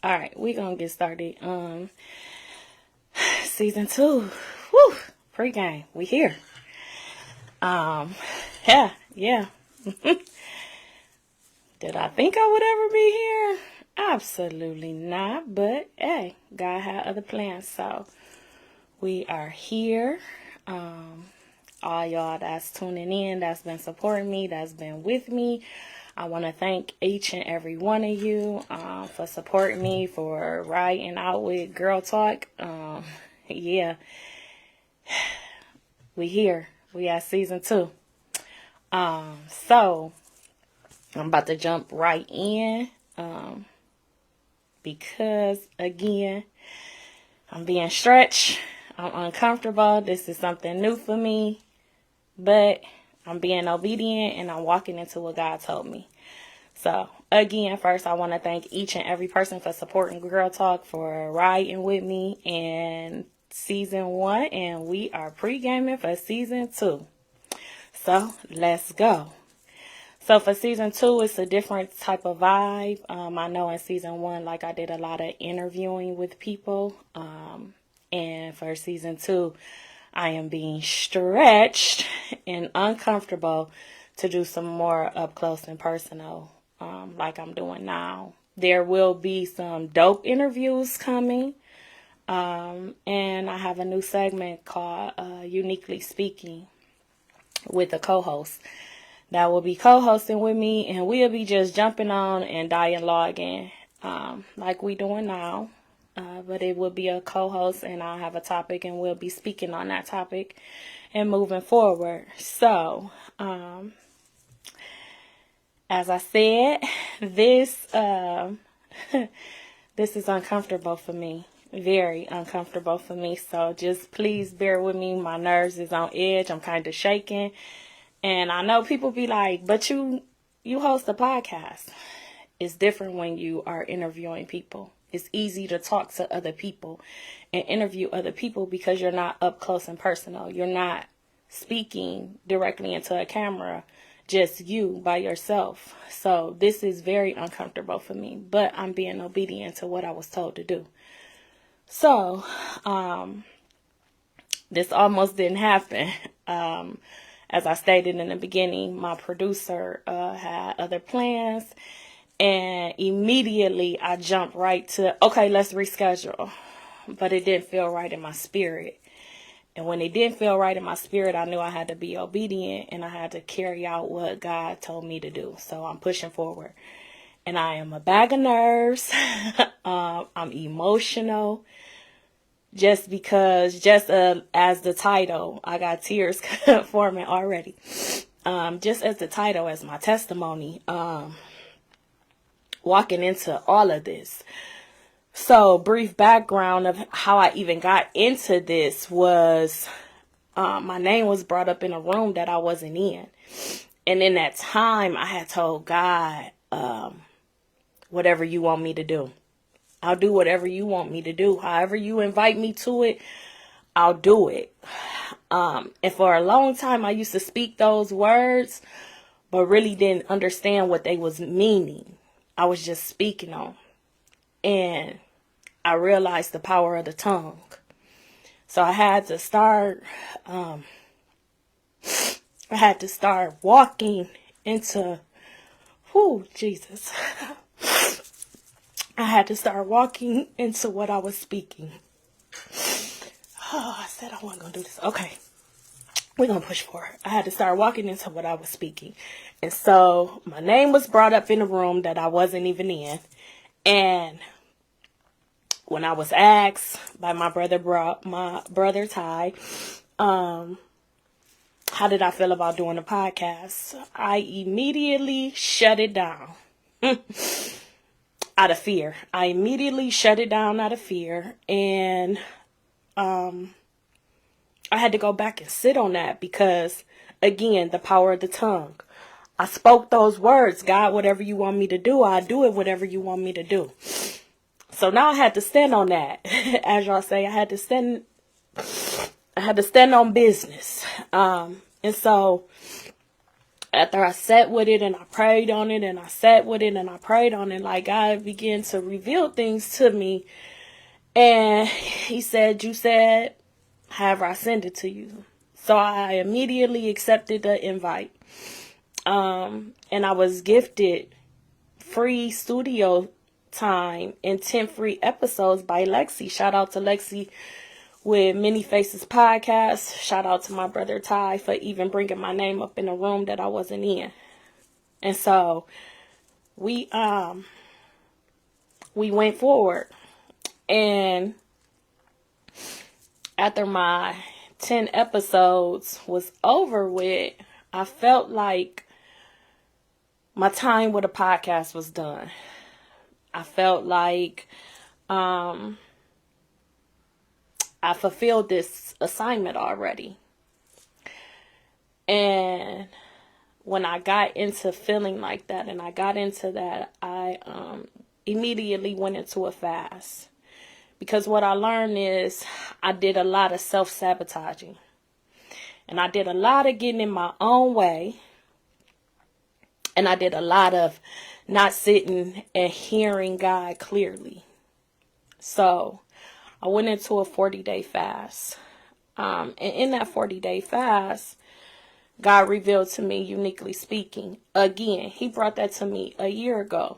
All right, we're gonna get started. Season 2. Woo! Pre-game. We here. Yeah. Did I think I would ever be here? Absolutely not. But hey, God had other plans, so we are here. All y'all that's tuning in, that's been supporting me, that's been with me. I want to thank each and every one of you for supporting me, for riding out with Girl Talk. Yeah, we here. We at season 2. So I'm about to jump right in because, again, I'm being stretched. I'm uncomfortable. This is something new for me, but I'm being obedient and I'm walking into what God told me. So, again, first, I want to thank each and every person for supporting Girl Talk, for riding with me in season 1, and we are pre-gaming for season 2. So, let's go. So, for season 2, it's a different type of vibe. I know in season 1, like, I did a lot of interviewing with people. And for season 2, I am being stretched and uncomfortable to do some more up close and personal, like I'm doing now. There will be some dope interviews coming. And I have a new segment called Uniquely Speaking with a co-host that will be co-hosting with me, and we'll be just jumping on and dialoguing like we doing now. But it will be a co-host, and I'll have a topic, and we'll be speaking on that topic and moving forward. So, as I said, this this is uncomfortable for me. Very uncomfortable for me. So just please bear with me. My nerves is on edge. I'm kind of shaking. And I know people be like, but you host a podcast. It's different when you are interviewing people. It's easy to talk to other people and interview other people because you're not up close and personal. You're not speaking directly into a camera, just you by yourself. So this is very uncomfortable for me, but I'm being obedient to what I was told to do. So, this almost didn't happen. As I stated in the beginning, my producer had other plans, and immediately I jumped right to, okay, let's reschedule. But it didn't feel right in my spirit. And when it didn't feel right in my spirit, I knew I had to be obedient and I had to carry out what God told me to do. So I'm pushing forward. And I am a bag of nerves. I'm emotional. Just because, as the title, I got tears forming already. Just as the title, as my testimony, walking into all of this. So, brief background of how I even got into this was, my name was brought up in a room that I wasn't in. And in that time, I had told God, whatever you want me to do. I'll do whatever you want me to do. However you invite me to it, I'll do it. And for a long time, I used to speak those words, but really didn't understand what they was meaning. I was just speaking them. And I realized the power of the tongue. So I had to start, walking into, Jesus. I had to start walking into what I was speaking. Oh, I said I wasn't going to do this. Okay. We're going to push forward. I had to start walking into what I was speaking. And so my name was brought up in a room that I wasn't even in. And when I was asked by my brother Ty, how did I feel about doing a podcast? I immediately shut it down. Out of fear. I immediately shut it down out of fear. And I had to go back and sit on that because, again, the power of the tongue. I spoke those words, God, whatever you want me to do, I'll do it, whatever you want me to do. So now I had to stand on that. As y'all say, I had to stand on business. And so after I sat with it and I prayed on it and I sat with it and I prayed on it, like God began to reveal things to me. And he said, you said, however, I send it to you. So I immediately accepted the invite. And I was gifted free studio time and 10 free episodes by Lexi. Shout out to Lexi with Many Faces Podcast. Shout out to my brother Ty for even bringing my name up in a room that I wasn't in. And so we went forward. And after my 10 episodes was over with, I felt like my time with the podcast was done. I felt like I fulfilled this assignment already. And when I got into feeling like that and I got into that, I immediately went into a fast. Because what I learned is I did a lot of self-sabotaging. And I did a lot of getting in my own way. And I did a lot of not sitting and hearing God clearly. So I went into a 40-day fast. And in that 40-day fast, God revealed to me, uniquely speaking, again, he brought that to me a year ago.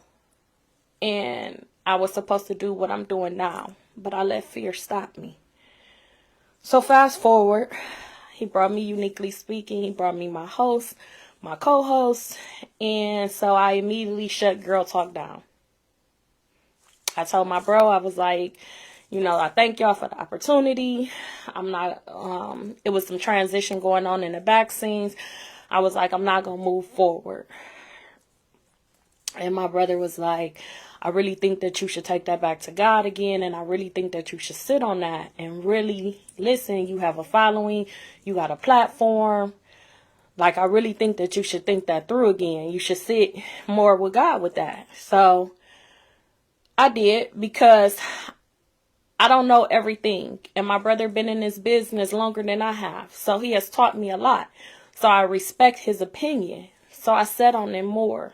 And I was supposed to do what I'm doing now, but I let fear stop me. So fast forward, he brought me uniquely speaking. He brought me my host, my co-host. And so I immediately shut Girl Talk down. I told my bro, I was like, I thank y'all for the opportunity. It was some transition going on in the back scenes. I was like, I'm not going to move forward. And my brother was like, I really think that you should take that back to God again. And I really think that you should sit on that and really listen. You have a following. You got a platform. Like, I really think that you should think that through again. You should sit more with God with that. So I did, because I don't know everything. And my brother been in this business longer than I have. So he has taught me a lot. So I respect his opinion. So I sat on it more.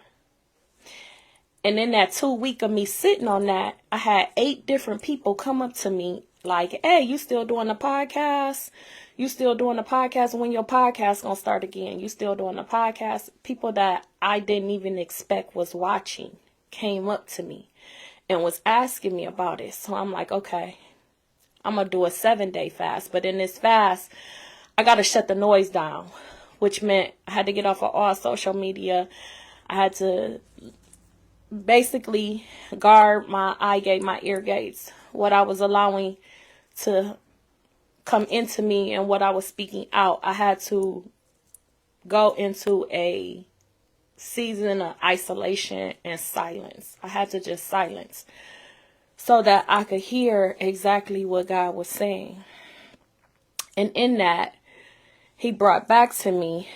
And in that 2 week of me sitting on that, I had 8 different people come up to me like, hey, you still doing the podcast? You still doing the podcast? When your podcast gonna start again? You still doing the podcast? People that I didn't even expect was watching came up to me and was asking me about it. So I'm like, okay, I'm going to do a 7-day fast. But in this fast, I got to shut the noise down, which meant I had to get off of all social media. I had to basically guard my eye gate, my ear gates, what I was allowing to come into me and what I was speaking out. I had to go into a season of isolation and silence. I had to just silence so that I could hear exactly what God was saying. And in that, he brought back to me,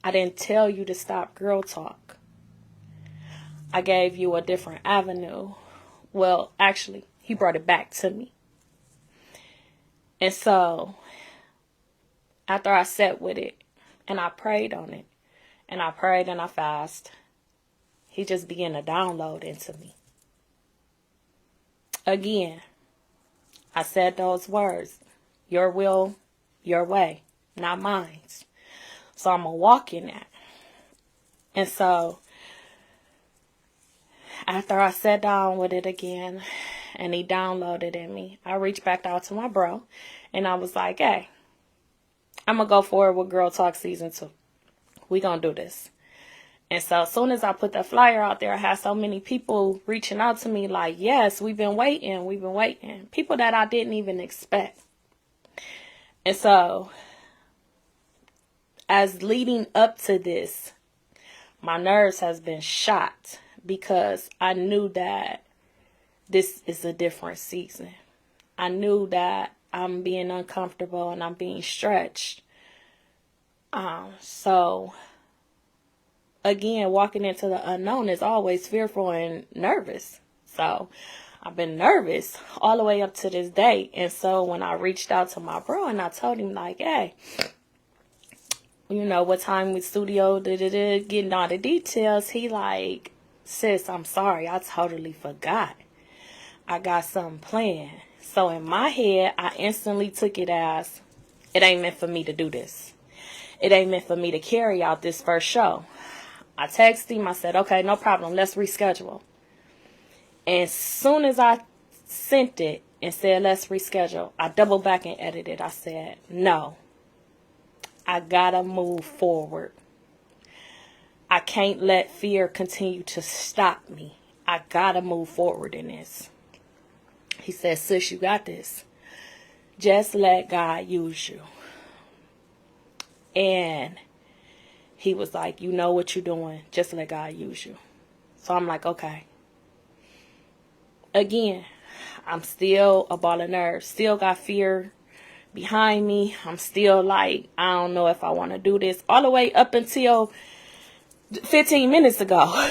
I didn't tell you to stop Girl Talk. I gave you a different avenue. Well, actually, he brought it back to me. And so, after I sat with it and I prayed on it, and I prayed and I fasted, he just began to download into me. Again, I said those words, your will, your way, not mine. So I'm going to walk in that. And so, after I sat down with it again and he downloaded in me, I reached back out to my bro and I was like, hey, I'm going to go forward with Girl Talk Season 2. We going to do this. And so as soon as I put that flyer out there, I had so many people reaching out to me like, yes, we've been waiting. People that I didn't even expect. And so as leading up to this, my nerves has been shot because I knew that this is a different season. I knew that I'm being uncomfortable and I'm being stretched. So again, walking into the unknown is always fearful and nervous. So I've been nervous all the way up to this day. And so when I reached out to my bro and I told him like, hey, you know, what time with studio, getting all the details. He like, sis, I'm sorry, I totally forgot. I got something planned. So in my head, I instantly took it as, it ain't meant for me to do this. It ain't meant for me to carry out this first show. I texted him, I said, okay, no problem, let's reschedule. And as soon as I sent it and said, let's reschedule, I doubled back and edited. I said, no, I gotta move forward. I can't let fear continue to stop me. I gotta move forward in this. He said, sis, you got this. Just let God use you. And he was like, you know what you're doing. Just let God use you. So I'm like, okay. Again, I'm still a ball of nerves. Still got fear behind me. I'm still like, I don't know if I want to do this. All the way up until 15 minutes ago.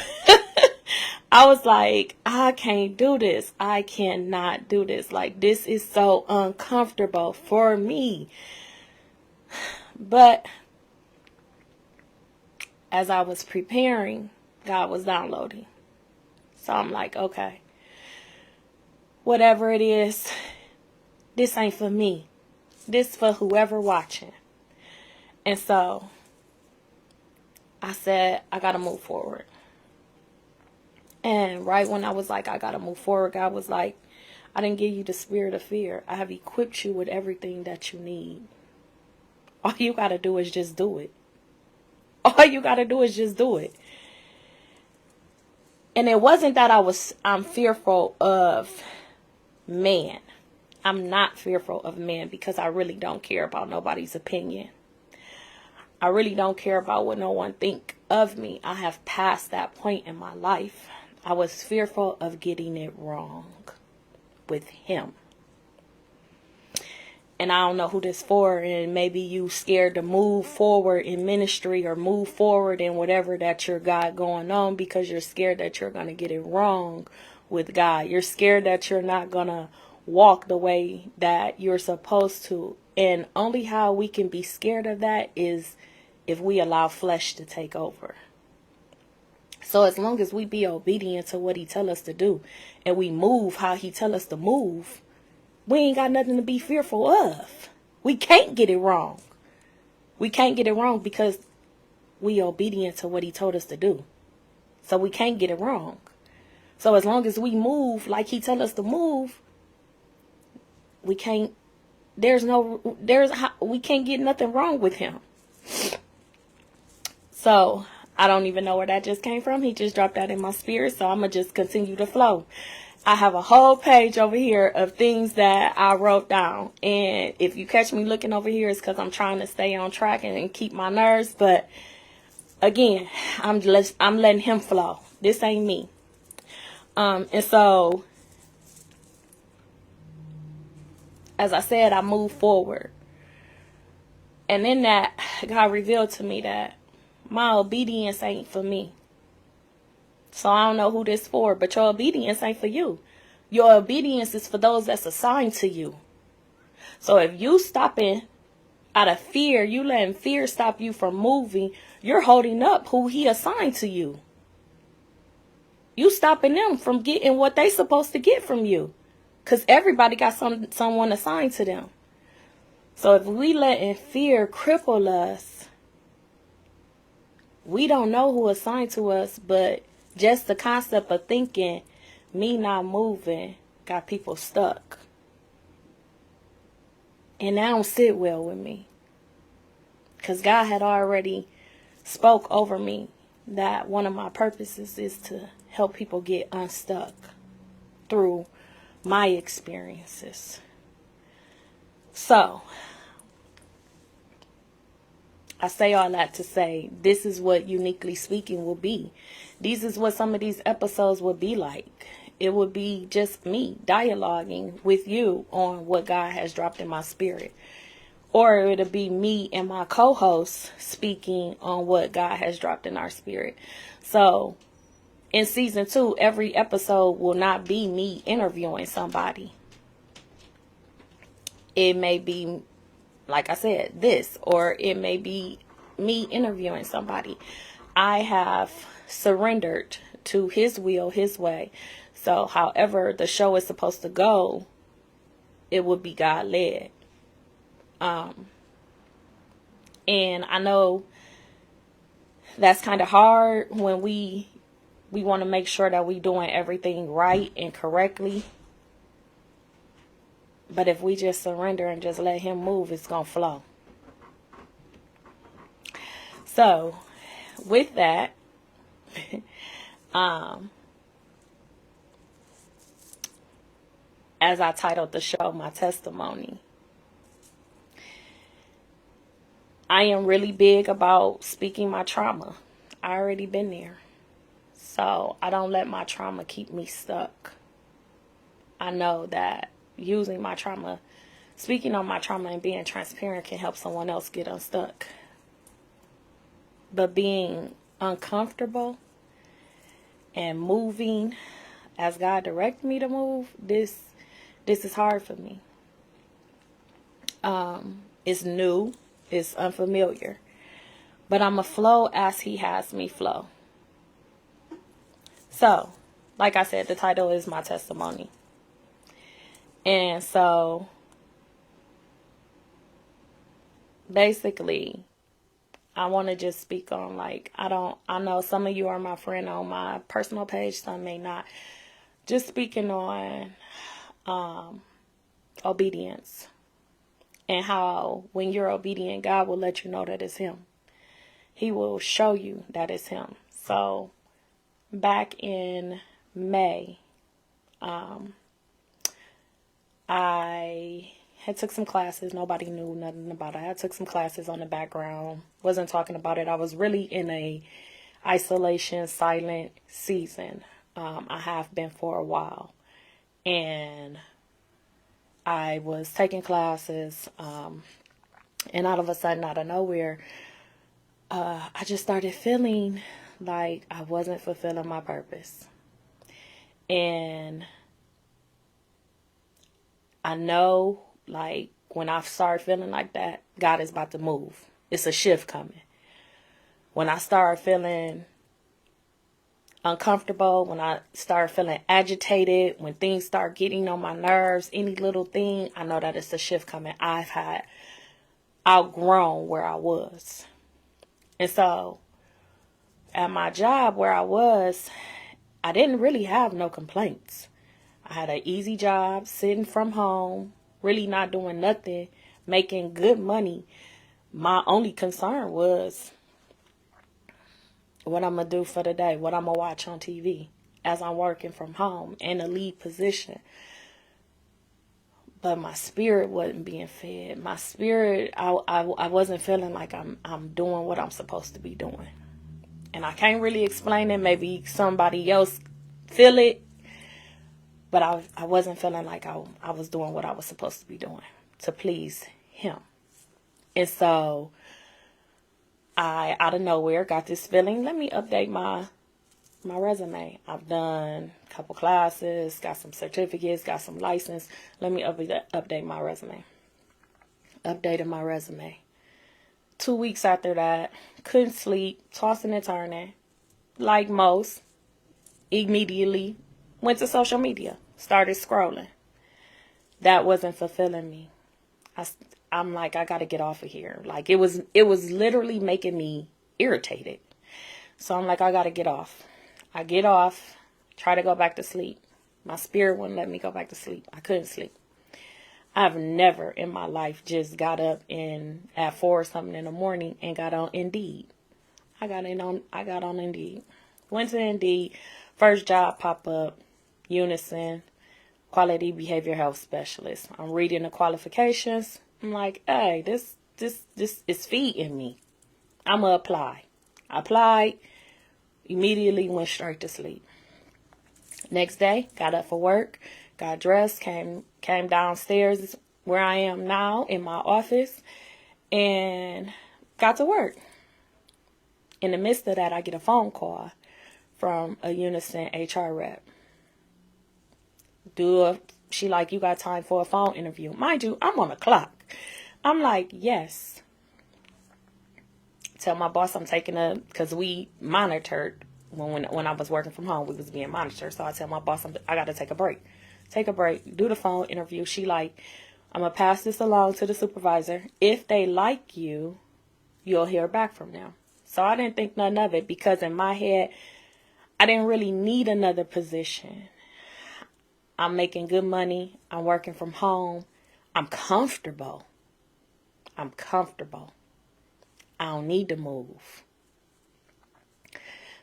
I was like, I can't do this. I cannot do this. Like, this is so uncomfortable for me. But as I was preparing, God was downloading. So I'm like, okay, whatever it is, this ain't for me. This for whoever watching. And so I said, I got to move forward. And right when I was like, I got to move forward, God was like, I didn't give you the spirit of fear. I have equipped you with everything that you need. All you got to do is just do it. All you got to do is just do it. And it wasn't that I'm fearful of man. I'm not fearful of man because I really don't care about nobody's opinion. I really don't care about what no one think of me. I have passed that point in my life. I was fearful of getting it wrong with him. And I don't know who this for, and maybe you scared to move forward in ministry or move forward in whatever that you got going on because you're scared that you're going to get it wrong with God. You're scared that you're not going to walk the way that you're supposed to. And only how we can be scared of that is if we allow flesh to take over. So as long as we be obedient to what he tell us to do and we move how he tell us to move, we ain't got nothing to be fearful of. We can't get it wrong. We can't get it wrong because we obedient to what he told us to do. So we can't get it wrong. So as long as we move like he tell us to move, we can't, we can't get nothing wrong with him. So I don't even know where that just came from. He just dropped that in my spirit. So I'm going to just continue to flow. I have a whole page over here of things that I wrote down. And if you catch me looking over here, it's because I'm trying to stay on track and keep my nerves. But again, I'm letting him flow. This ain't me. And so, as I said, I moved forward. And in that, God revealed to me that my obedience ain't for me. So I don't know who this for, but your obedience ain't for you. Your obedience is for those that's assigned to you. So if you stopping out of fear, you letting fear stop you from moving, you're holding up who he assigned to you. You stopping them from getting what they supposed to get from you. Because everybody got someone assigned to them. So if we letting fear cripple us, we don't know who assigned to us, but just the concept of thinking me not moving got people stuck. And that don't sit well with me. Because God had already spoke over me that one of my purposes is to help people get unstuck through my experiences. So, I say all that to say this is what Uniquely Speaking will be. This is what some of these episodes will be like. It would be just me dialoguing with you on what God has dropped in my spirit. Or it'll be me and my co-host speaking on what God has dropped in our spirit. So in season 2, every episode will not be me interviewing somebody. It may be, like I said, this, or it may be me interviewing somebody. I have surrendered to his will, his way. So however the show is supposed to go, it would be God led. And I know that's kind of hard when we want to make sure that we doing everything right and correctly. But if we just surrender and just let him move, it's going to flow. So, with that, as I titled the show, my testimony, I am really big about speaking my trauma. I already been there. So I don't let my trauma keep me stuck. I know that using my trauma, speaking on my trauma and being transparent can help someone else get unstuck. But being uncomfortable and moving as God directed me to move, this is hard for me. It's new, it's unfamiliar, but I'm a flow as he has me flow. So, like I said, the title is my testimony. And so, basically, I want to just speak on, like, I know some of you are my friend on my personal page, some may not. Just speaking on obedience and how when you're obedient, God will let you know that it's him. He will show you that it's him. So back in May, I had took some classes. Nobody knew nothing about it. I took some classes on the background. Wasn't talking about it. I was really in a isolation, silent season. I have been for a while. And I was taking classes. And all of a sudden, out of nowhere, I just started feeling like I wasn't fulfilling my purpose. And I know, like, when I start feeling like that, God is about to move. It's a shift coming. When I start feeling uncomfortable, when I start feeling agitated, when things start getting on my nerves, any little thing, I know that it's a shift coming. I've had outgrown where I was. And so at my job where I was, I didn't really have no complaints. I had an easy job, sitting from home, really not doing nothing, making good money. My only concern was what I'm going to do for the day, what I'm going to watch on TV as I'm working from home in a lead position. But my spirit wasn't being fed. My spirit, I wasn't feeling like I'm doing what I'm supposed to be doing. And I can't really explain it. Maybe somebody else feel it. But I wasn't feeling like I was doing what I was supposed to be doing to please him. And so I, out of nowhere, got this feeling, let me update my resume. I've done a couple classes, got some certificates, got some license. Let me update my resume. Updated my resume. 2 weeks after that, couldn't sleep, tossing and turning, like most. Immediately went to social media, started scrolling. That wasn't fulfilling me. I'm like, I got to get off of here. Like, it was literally making me irritated. So I'm like, I got to get off. I get off, try to go back to sleep. My spirit wouldn't let me go back to sleep. I couldn't sleep. I've never in my life just got up at 4 or something in the morning and got on Indeed. I got on Indeed. Went to Indeed. First job pop up, Unison, Quality Behavior Health Specialist. I'm reading the qualifications. I'm like, hey, this is feeding me. I'm going to apply. I applied, immediately went straight to sleep. Next day, got up for work, got dressed, came downstairs where I am now in my office, and got to work. In the midst of that, I get a phone call from a Unison HR rep. She like, you got time for a phone interview? Mind you, I'm on the clock. I'm like, yes. tell my boss I'm taking because we monitored when I was working from home, we was being monitored. So I tell my boss I got to take a break. Take a break, do the phone interview. She like, I'm going to pass this along to the supervisor. If they like you, you'll hear back from them. So I didn't think nothing of it because in my head, I didn't really need another position. I'm making good money. I'm working from home. I'm comfortable. I'm comfortable. I don't need to move.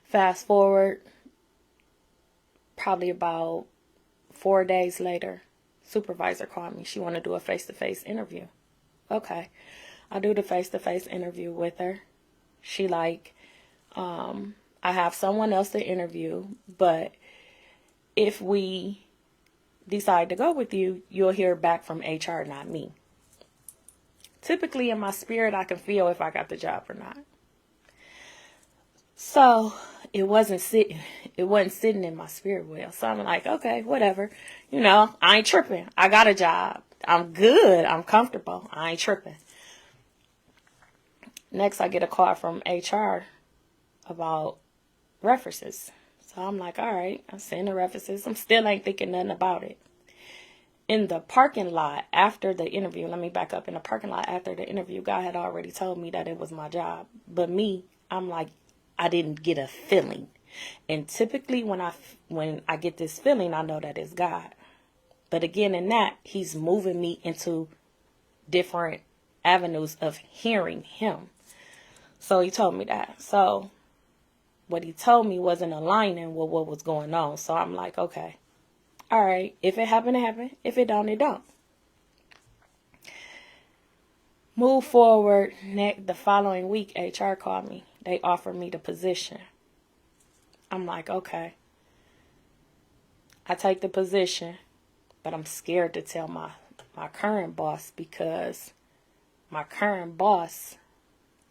Fast forward, probably about 4 days later, supervisor called me. She wanted to do a face-to-face interview. Okay. I do the face-to-face interview with her. She like, I have someone else to interview, but if we decide to go with you, you'll hear back from HR, not me. Typically in my spirit, I can feel if I got the job or not. So it wasn't sitting in my spirit well. So I'm like, okay, whatever. I ain't tripping. I got a job. I'm good. I'm comfortable. I ain't tripping. Next, I get a call from HR about references. So I'm like, all right, I'm sending the references. I'm still ain't thinking nothing about it. In the parking lot after the interview, let me back up. In the parking lot after the interview, God had already told me that it was my job. But me, I'm like, I didn't get a feeling. And typically when I get this feeling, I know that it's God. But again, in that, he's moving me into different avenues of hearing him. So he told me that. So what he told me wasn't aligning with what was going on. So I'm like, okay, all right. If it happened, it happened. If it don't, it don't. Move forward. The following week, HR called me. They offered me the position. I'm like, okay. I take the position, but I'm scared to tell my current boss because my current boss,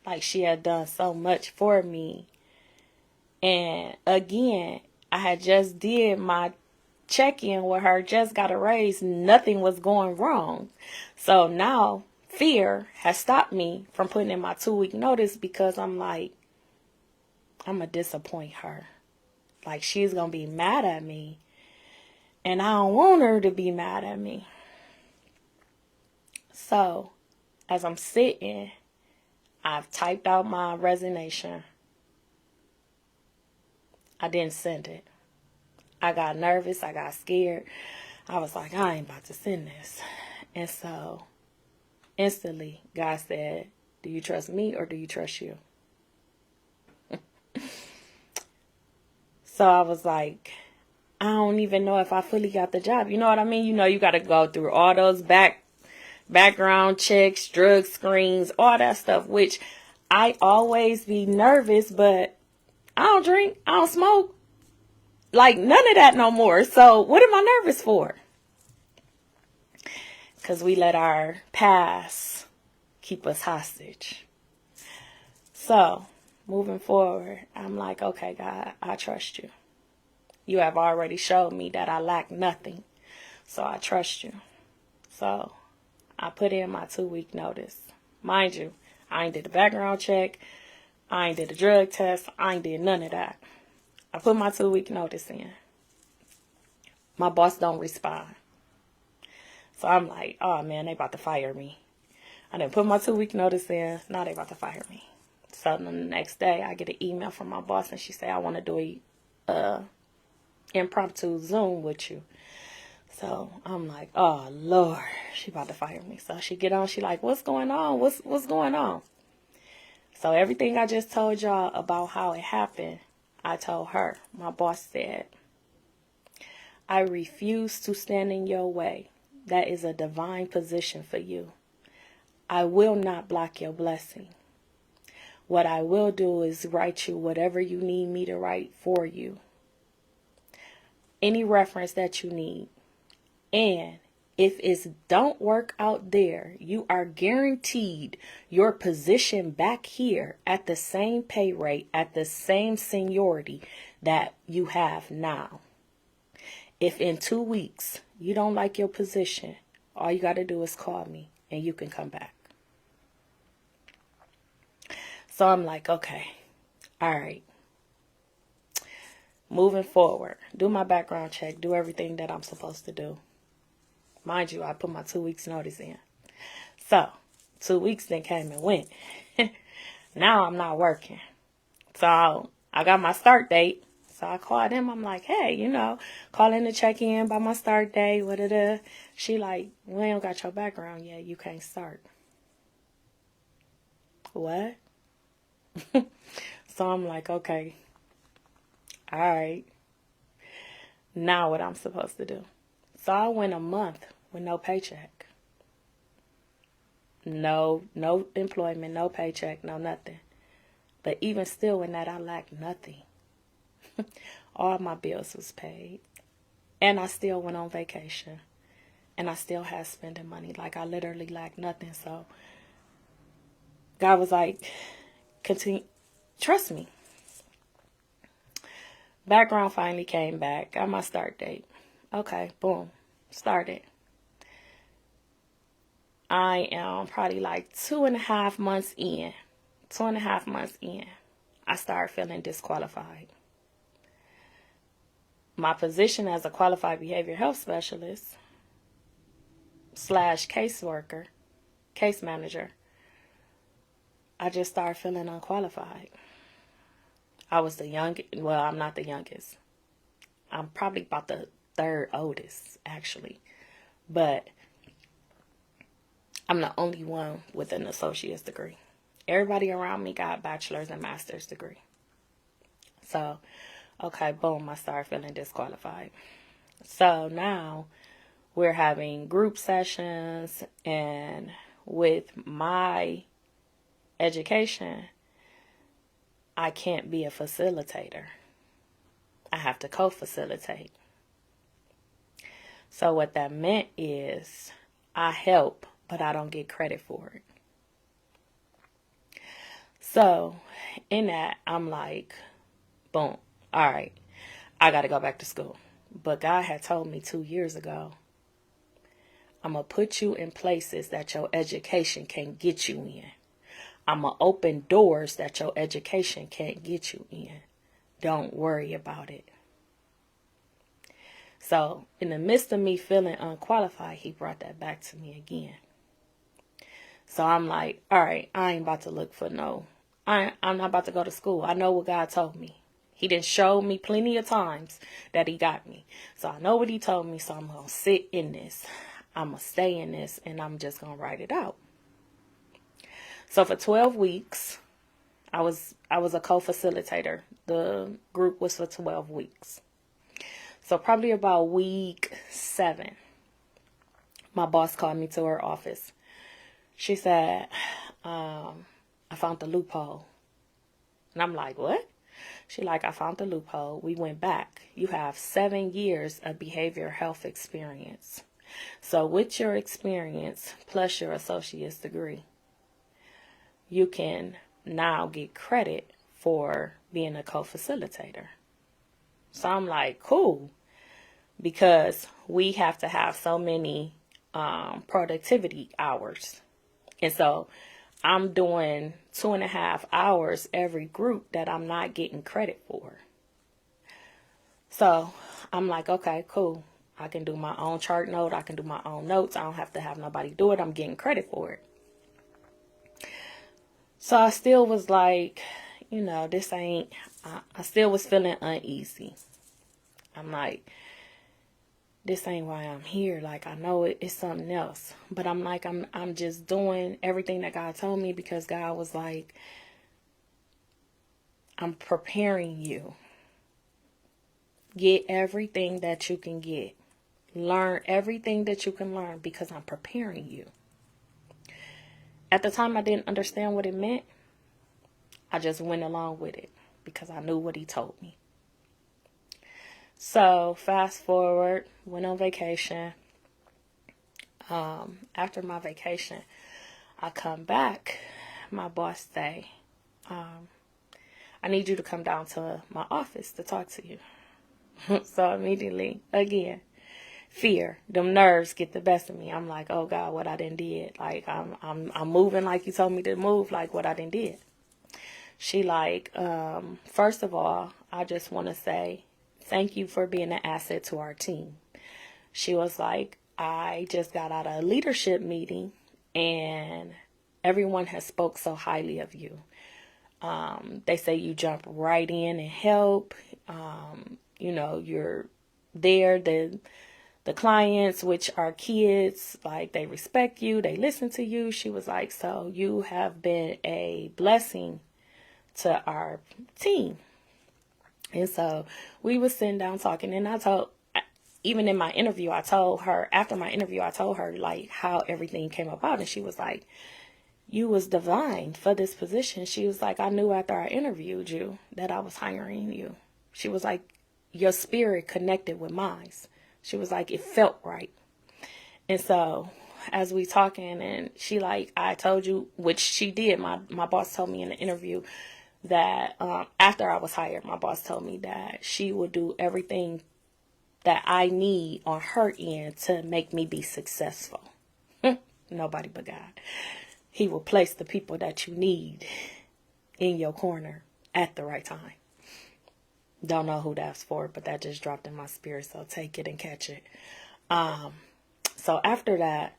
like, she had done so much for me. And again, I had just did my check-in with her, just got a raise. Nothing was going wrong. So now fear has stopped me from putting in my 2-week notice because I'm like, I'm going to disappoint her. Like, she's going to be mad at me. And I don't want her to be mad at me. So, as I'm sitting, I've typed out my resignation. I didn't send it. I got nervous. I got scared. I was like, I ain't about to send this. And so, instantly, God said, do you trust me or do you trust you? So I was like, I don't even know if I fully got the job. You know what I mean? You got to go through all those background checks, drug screens, all that stuff, which I always be nervous, but I don't drink, I don't smoke, like none of that no more. So what am I nervous for? Because we let our past keep us hostage. So moving forward, I'm like, okay, God, I trust you. You have already showed me that I lack nothing. So I trust you. So I put in my 2-week notice. Mind you, I ain't did a background check. I ain't did a drug test. I ain't did none of that. I put my 2-week notice in. My boss don't respond. So I'm like, oh man, they about to fire me. I didn't put my 2-week notice in. Now they about to fire me. So then the next day I get an email from my boss and she say, I want to do a impromptu Zoom with you. So I'm like, oh Lord, she about to fire me. So she get on, she like, what's going on? What's going on? So everything I just told y'all about how it happened, I told her. My boss said, I refuse to stand in your way. That is a divine position for you. I will not block your blessing. What I will do is write you whatever you need me to write for you. Any reference that you need. And if it don't work out there, you are guaranteed your position back here at the same pay rate, at the same seniority that you have now. If in 2 weeks you don't like your position, all you got to do is call me and you can come back. So I'm like, okay, all right. Moving forward, do my background check, do everything that I'm supposed to do. Mind you, I put my 2 weeks notice in. So 2 weeks then came and went. Now I'm not working. So I got my start date. So I called him. I'm like, hey, calling to check in by my start date. What? She like, we don't got your background yet. You can't start. What? So I'm like, okay. All right. Now what I'm supposed to do? So I went a month with no paycheck. No employment, no paycheck, no nothing. But even still in that, I lacked nothing. All my bills was paid. And I still went on vacation. And I still had spending money. Like, I literally lacked nothing. So God was like, continue, trust me. Background finally came back. Got my start date. Okay, boom. Started. I am probably like 2.5 months in. 2.5 months in. I started feeling disqualified. My position as a qualified behavioral health specialist / caseworker, case manager, I just started feeling unqualified. I was the youngest. Well, I'm not the youngest. I'm probably about the third oldest, actually. But I'm the only one with an associate's degree. Everybody around me got bachelor's and master's degree. So, okay, boom, I started feeling disqualified. So now we're having group sessions, and with my education, I can't be a facilitator. I have to co-facilitate. So what that meant is I help, but I don't get credit for it. So in that, I'm like, boom, all right, I got to go back to school. But God had told me 2 years ago, I'm going to put you in places that your education can't get you in. I'm going to open doors that your education can't get you in. Don't worry about it. So in the midst of me feeling unqualified, he brought that back to me again. So I'm like, all right, I ain't about to look for I'm not about to go to school. I know what God told me. He done showed me plenty of times that he got me. So I know what he told me, so I'm going to sit in this. I'm going to stay in this, and I'm just going to write it out. So for 12 weeks, I was a co-facilitator. The group was for 12 weeks. So probably about week 7, my boss called me to her office. She said, I found the loophole. And I'm like, what? She like, I found the loophole. We went back. You have 7 years of behavioral health experience. So with your experience plus your associate's degree, you can now get credit for being a co-facilitator. So I'm like, cool, because we have to have so many productivity hours. And so I'm doing 2.5 hours every group that I'm not getting credit for. So I'm like, okay, cool. I can do my own chart note. I can do my own notes. I don't have to have nobody do it. I'm getting credit for it. So I still was like, this ain't, I still was feeling uneasy. I'm like, this ain't why I'm here. Like, I know it's something else. But I'm like, I'm just doing everything that God told me, because God was like, I'm preparing you. Get everything that you can get. Learn everything that you can learn, because I'm preparing you. At the time, I didn't understand what it meant. I just went along with it because I knew what he told me. So fast forward, went on vacation. After my vacation, I come back. My boss say, I need you to come down to my office to talk to you. So immediately, again, fear, them nerves get the best of me. I'm like, oh God, what I done did. Like, I'm moving like you told me to move, like what I done did. She like, first of all, I just want to say thank you for being an asset to our team. She was like, I just got out of a leadership meeting and everyone has spoke so highly of you. They say you jump right in and help. You're there. The clients, which are kids, like they respect you, they listen to you. She was like, so you have been a blessing to our team. And so we was sitting down talking, and even in my interview, after my interview, I told her like how everything came about. And she was like, you was divine for this position. She was like, I knew after I interviewed you that I was hiring you. She was like, your spirit connected with mine. She was like, it felt right. And so as we talking, and she like, I told you, which she did. My boss told me in the interview that after I was hired, my boss told me that she would do everything that I need on her end to make me be successful. Nobody but God. He will place the people that you need in your corner at the right time. Don't know who that's for, but that just dropped in my spirit, so take it and catch it. So after that,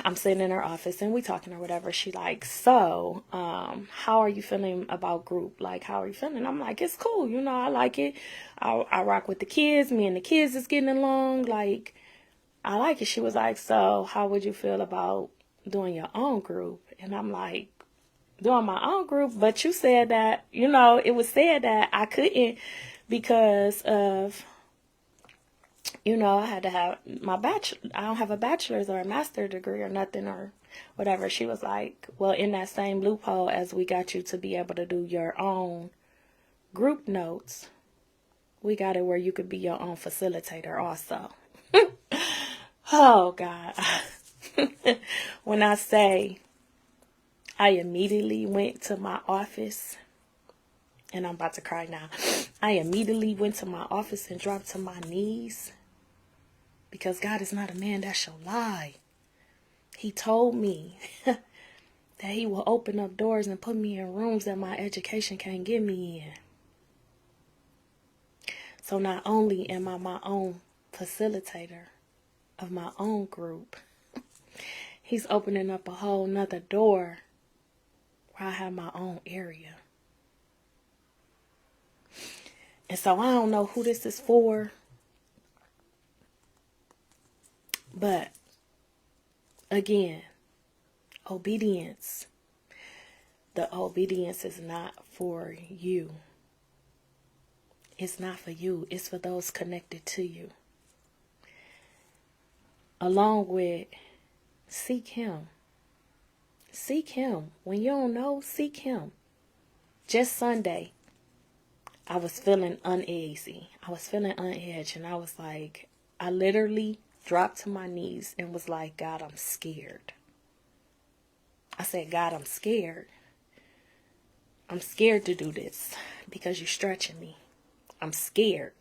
I'm sitting in her office and we talking or whatever. She like, so, how are you feeling about group? Like, how are you feeling? I'm like, it's cool. I like it. I rock with the kids. Me and the kids is getting along. Like, I like it. She was like, so how would you feel about doing your own group? And I'm like, doing my own group, but you said that, it was said that I couldn't because of, I had to have my bachelor. I don't have a bachelor's or a master's degree or nothing or whatever. She was like, well, in that same loophole as we got you to be able to do your own group notes, we got it where you could be your own facilitator also. Oh, God. When I say I immediately went to my office, and I'm about to cry now. I immediately went to my office and dropped to my knees because God is not a man that shall lie. He told me that he will open up doors and put me in rooms that my education can't get me in. So not only am I my own facilitator of my own group, he's opening up a whole nother door where I have my own area. And so I don't know who this is for, but again, obedience. The obedience is not for you. It's not for you. It's for those connected to you. Along with seek him. Seek him. When you don't know, seek him. Just Sunday, I was feeling uneasy. I was feeling on edge. And I was like, I literally dropped to my knees and was like, God, I'm scared. I said, God, I'm scared. I'm scared to do this because you're stretching me. I'm scared.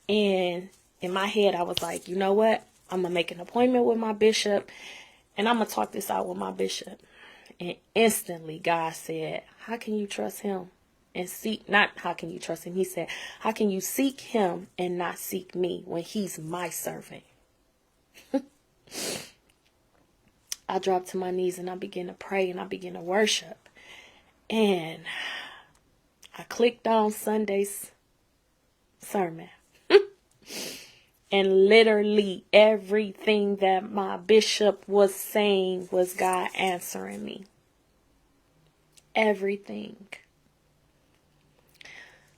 And in my head, I was like, you know what? I'm going to make an appointment with my bishop and I'm going to talk this out with my bishop. And instantly God said, how can you trust him and seek, not how can you trust him? He said, how can you seek him and not seek me when he's my servant? I dropped to my knees and I began to pray and I began to worship. And I clicked on Sunday's sermon. And literally everything that my bishop was saying was God answering me. Everything.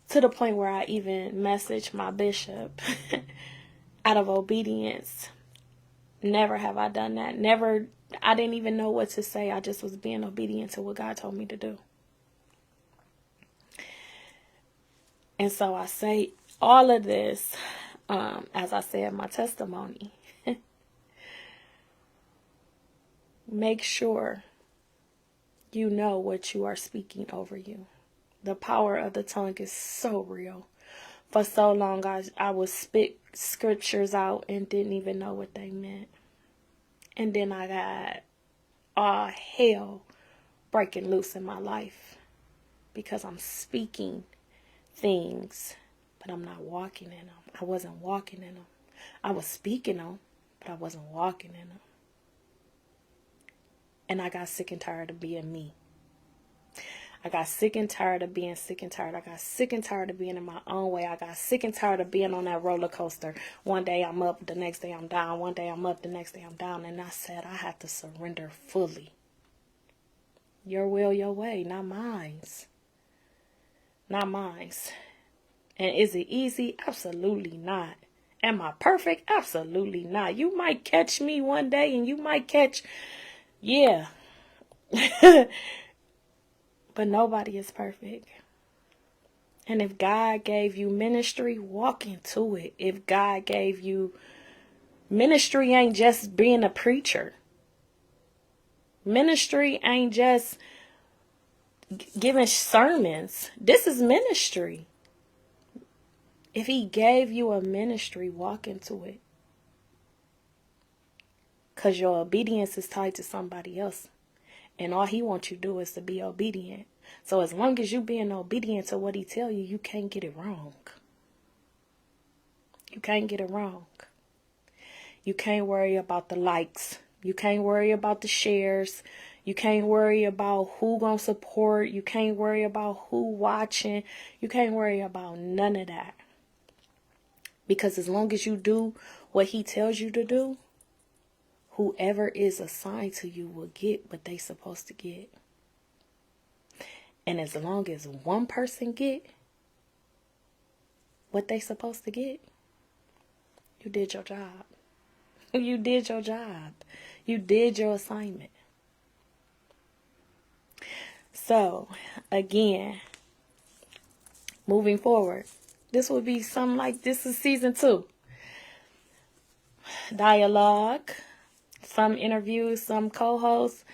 To the point where I even messaged my bishop out of obedience. Never have I done that. Never. I didn't even know what to say. I just was being obedient to what God told me to do. And so I say all of this, as I said in my testimony. Make sure you know what you are speaking over you. The power of the tongue is so real. For so long, I would spit scriptures out and didn't even know what they meant. And then I got all hell breaking loose in my life because I'm speaking things, but I'm not walking in them. I wasn't walking in them. I was speaking them, but I wasn't walking in them. And I got sick and tired of being me. I got sick and tired of being sick and tired. I got sick and tired of being in my own way. I got sick and tired of being on that roller coaster. One day I'm up, the next day I'm down. One day I'm up, the next day I'm down. And I said I had to surrender fully. Your will, your way, not mine. Not mine. And is it easy? Absolutely not. Am I perfect? Absolutely not. You might catch me one day and you might catch, yeah. But nobody is perfect. And if God gave you ministry, walk into it. If God gave you ministry, ain't just being a preacher. Ministry ain't just giving sermons. This is ministry. If he gave you a ministry, walk into it. Because your obedience is tied to somebody else. And all he wants you to do is to be obedient. So as long as you being obedient to what he tell you, you can't get it wrong. You can't get it wrong. You can't worry about the likes. You can't worry about the shares. You can't worry about who gonna support. You can't worry about who watching. You can't worry about none of that. Because as long as you do what he tells you to do, whoever is assigned to you will get what they supposed to get. And as long as one person get what they supposed to get, you did your job. You did your job. You did your assignment. So, again, moving forward, this will be something like this is season 2. Dialogue, some interviews, some co-hosts.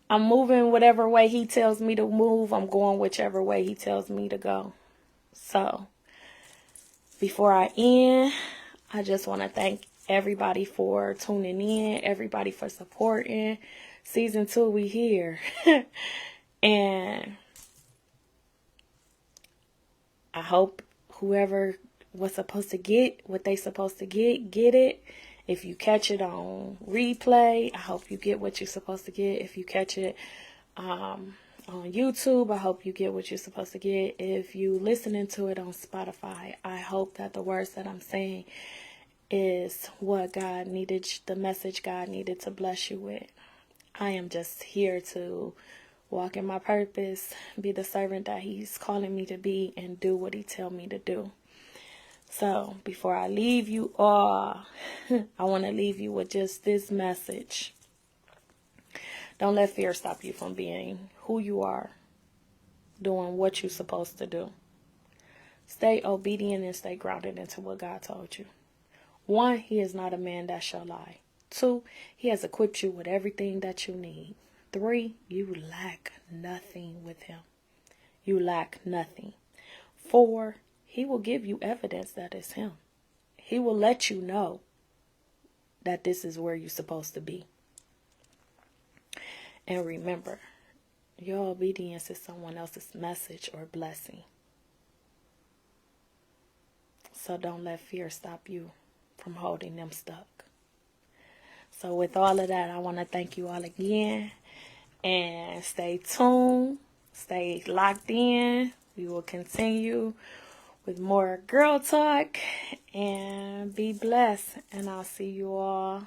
I'm moving whatever way he tells me to move. I'm going whichever way he tells me to go. So, before I end, I just want to thank everybody for tuning in, everybody for supporting. Season 2, we here. And I hope whoever was supposed to get what they supposed to get it. If you catch it on replay, I hope you get what you're supposed to get. If you catch it on YouTube, I hope you get what you're supposed to get. If you listening to it on Spotify, I hope that the words that I'm saying is what God needed, the message God needed to bless you with. I am just here to walk in my purpose, be the servant that he's calling me to be, and do what he tell me to do. So, before I leave you all, I want to leave you with just this message. Don't let fear stop you from being who you are, doing what you're supposed to do. Stay obedient and stay grounded into what God told you. 1, he is not a man that shall lie. 2, he has equipped you with everything that you need. 3, you lack nothing with him. You lack nothing. 4, he will give you evidence that it's him. He will let you know that this is where you're supposed to be. And remember, your obedience is someone else's message or blessing. So don't let fear stop you from holding them stuck. So with all of that, I want to thank you all again. And stay tuned. Stay locked in. We will continue with more girl talk. And be blessed. And I'll see you all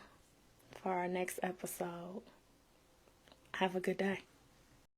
for our next episode. Have a good day.